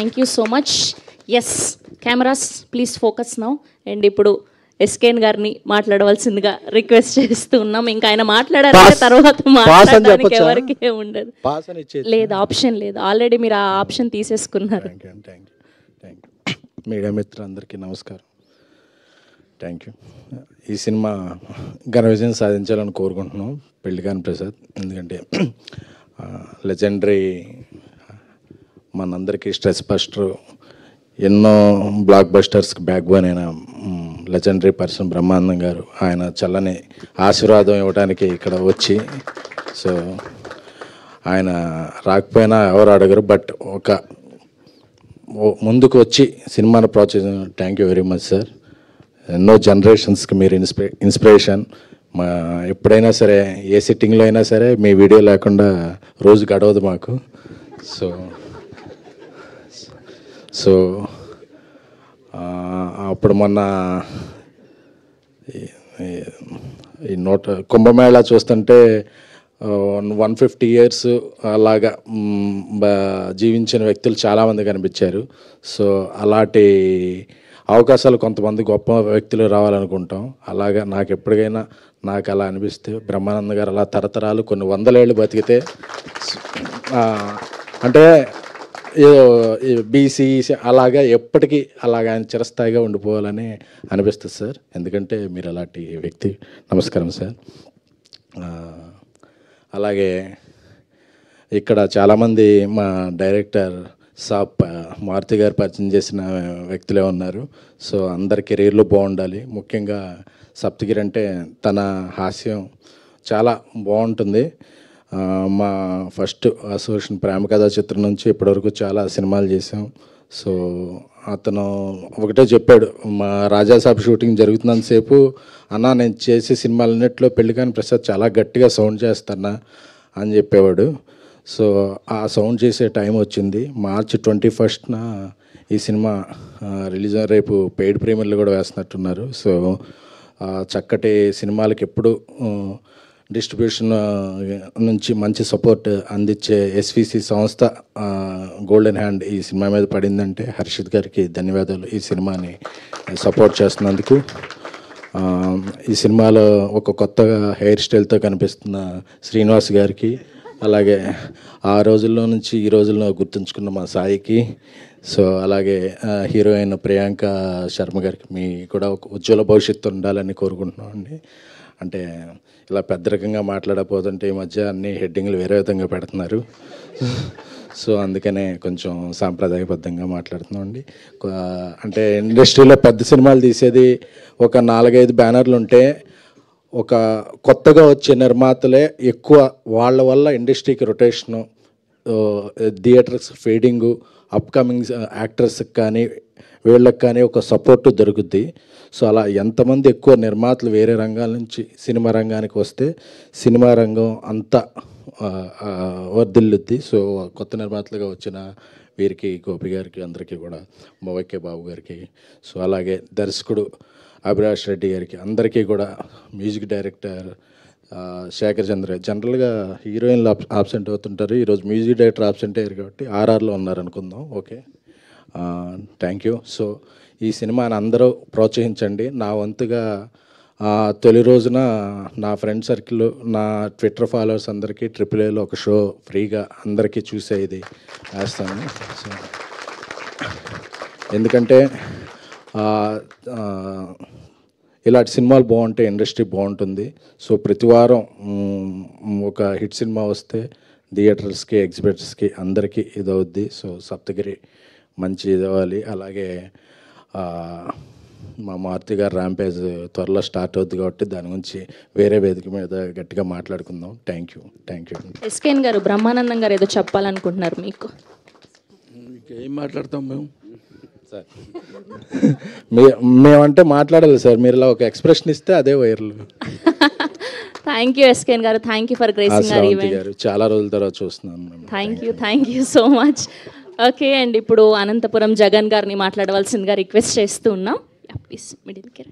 Thank you so much. Yes, cameras please focus now. And ఇప్పుడు ఎస్కేన్ గారిని మాట్లాడవలసిందిగా రిక్వెస్ట్ చేస్తూ ఉన్నాం. ఇంకా ఆయన మాట్లాడారంటే తర్వాత మాట్లాడడానికి ఎవరికి ఉండదు. లేదు, ఆప్షన్ లేదు. ఆల్రెడీ మీరు ఆ ఆప్షన్ తీసేసుకున్నారు. మీడియా మిత్రులందరికీ నమస్కారం. Thank you. ఈ సినిమా ఘన విజయం సాధించాలని కోరుకుంటున్నాం. పెళ్లికాని ప్రసాద్, ఎందుకంటే లెజెండరీ, మనందరికీ స్ట్రెస్ బస్టర్, ఎన్నో బ్లాక్ బస్టర్స్కి బ్యాక్ బోన్ అయిన లెజెండరీ పర్సన్ బ్రహ్మానందం గారు, ఆయన చల్లని ఆశీర్వాదం ఇవ్వడానికి ఇక్కడ వచ్చి, సో ఆయన రాకపోయినా ఎవరు అడగరు, బట్ ఒక ముందుకు వచ్చి సినిమాను ప్రోత్సహించిన thank you very much sir. ఎన్నో జనరేషన్స్కి మీరు ఇన్స్పిరేషన్. మా ఎప్పుడైనా సరే, ఏ సిట్టింగ్లో అయినా సరే మీ వీడియో లేకుండా రోజు గడవదు మాకు. సో అప్పుడు మొన్న ఈ కుంభమేళా చూస్తుంటే 150 years అలాగా జీవించిన వ్యక్తులు చాలామంది కనిపించారు. సో అలాంటి అవకాశాలు కొంతమంది గొప్ప వ్యక్తులు రావాలనుకుంటాం. అలాగా నాకు ఎప్పటికైనా నాకు అలా అనిపిస్తే, బ్రహ్మానంద గారు అలా తరతరాలు కొన్ని 100 ఏళ్ళు బతికితే, అంటే బీసీ అలాగా ఎప్పటికీ అలాగా ఆయన చిరస్థాయిగా ఉండిపోవాలని అనిపిస్తుంది సార్. ఎందుకంటే మీరు అలాంటి వ్యక్తి. నమస్కారం సార్. అలాగే ఇక్కడ చాలామంది మా డైరెక్టర్ సాబ్ మారుతి గారు పరిచయం చేసిన వ్యక్తులే ఉన్నారు. సో అందరి కెరీర్లు బాగుండాలి. ముఖ్యంగా సప్తగిరి అంటే తన హాస్యం చాలా బాగుంటుంది. మా ఫస్ట్ అసోసియేషన్ ప్రేమ కథా చిత్రం నుంచి ఇప్పటివరకు చాలా సినిమాలు చేసాం. సో అతను ఒకటే చెప్పాడు, మా రాజాసాబ్ షూటింగ్ జరుగుతున్నంతసేపు, అన్న నేను చేసే సినిమాలన్నింటిలో పెళ్లికాని ప్రసాద్ చాలా గట్టిగా సౌండ్ చేస్తానా అని చెప్పేవాడు. సో ఆ సౌండ్ చేసే టైం వచ్చింది. March 21st ఈ సినిమా రిలీజ్. రేపు పెయిడ్ ప్రీమియర్లు కూడా వేస్తున్నట్టున్నారు. సో చక్కటి సినిమాలకి ఎప్పుడు డిస్ట్రిబ్యూషన్ నుంచి మంచి సపోర్ట్ అందించే ఎస్విసి సంస్థ గోల్డెన్ హ్యాండ్ ఈ సినిమా మీద పడిందంటే హర్షిత్ గారికి ధన్యవాదాలు. ఈ సినిమాని సపోర్ట్ చేస్తున్నందుకు. ఈ సినిమాలో ఒక కొత్తగా హెయిర్ స్టైల్తో కనిపిస్తున్న శ్రీనివాస్ గారికి, అలాగే ఆ రోజుల్లో నుంచి ఈ రోజుల్లో గుర్తుంచుకున్న మా సాయికి, సో అలాగే హీరోయిన్ ప్రియాంక శర్మ గారికి, మీ కూడా ఒక ఉజ్వల భవిష్యత్తు ఉండాలని కోరుకుంటున్నాం అండి. అంటే ఇలా పెద్ద రకంగా మాట్లాడకపోతుంటే ఈ మధ్య అన్ని హెడ్డింగ్లు వేరే విధంగా పెడుతున్నారు. సో అందుకనే కొంచెం సాంప్రదాయబద్ధంగా మాట్లాడుతున్నాం అండి. అంటే ఇండస్ట్రీలో పెద్ద సినిమాలు తీసేది ఒక 4-5 బ్యానర్లు ఉంటే, ఒక కొత్తగా వచ్చే నిర్మాతలే ఎక్కువ. వాళ్ళ వల్ల ఇండస్ట్రీకి రొటేషను, థియేటర్స్ ఫీడింగు, అప్కమింగ్ యాక్టర్స్కి కానీ వీళ్ళకి కానీ ఒక సపోర్టు దొరుకుద్ది. సో అలా ఎంతమంది ఎక్కువ నిర్మాతలు వేరే రంగాల నుంచి సినిమా రంగానికి వస్తే సినిమా రంగం అంతా వర్ధిల్లుద్ది. సో కొత్త నిర్మాతలుగా వచ్చిన వీరికి, గోపి గారికి, అందరికీ కూడా, మోవైకే బాబు గారికి, సో అలాగే దర్శకుడు అభిలాష్ రెడ్డి గారికి, అందరికీ కూడా, మ్యూజిక్ డైరెక్టర్ శేఖర్ చంద్ర, జనరల్గా హీరోయిన్లు ఆబ్సెంట్ అవుతుంటారు, ఈరోజు మ్యూజిక్ డైరెక్టర్ ఆబ్సెంట్ అయ్యారు కాబట్టి RRలో ఉన్నారనుకుందాం. Okay, thank you. సో ఈ సినిమాని అందరూ ప్రోత్సహించండి. నా వంతుగా తొలి రోజున నా ఫ్రెండ్ సర్కిల్, నా ట్విట్టర్ ఫాలోవర్స్ అందరికీ AAAలో ఒక షో ఫ్రీగా అందరికీ చూసే ఇది వేస్తాను. సో ఎందుకంటే ఇలాంటి సినిమాలు బాగుంటే ఇండస్ట్రీ బాగుంటుంది. సో ప్రతి వారం ఒక హిట్ సినిమా వస్తే థియేటర్స్కి, ఎగ్జిబిటర్స్కి అందరికీ ఇది అవుద్ది. సో సప్తగిరి మంచి ఇది అవ్వాలి. అలాగే మా మారుతి గారు ర్యాంపేజ్ త్వరలో స్టార్ట్ అవుద్ది కాబట్టి దాని గురించి వేరే వేదిక మీద గట్టిగా మాట్లాడుకుందాం. Thank you. ఎస్కేన్ గారు, బ్రహ్మానందం గారు ఏదో చెప్పాలనుకుంటున్నారు మీకు. ఏం మాట్లాడతాం మేము సార్? మేమంటే మాట్లాడాలి సార్, మీరు ఇలా ఒక ఎక్స్ప్రెషన్ ఇస్తే అదే వైరల్. థ్యాంక్ యూ ఎస్కేన్ గారు, thank you for gracing our event. చాలా రోజుల తర్వాత చూస్తున్నాను. Thank you so much. Okay, and ఇప్పుడు అనంతపురం జగన్ గారిని మాట్లాడవలసిందిగా రిక్వెస్ట్ చేస్తూ ఉన్నాం. ప్లీజ్ మిడిల్ కి.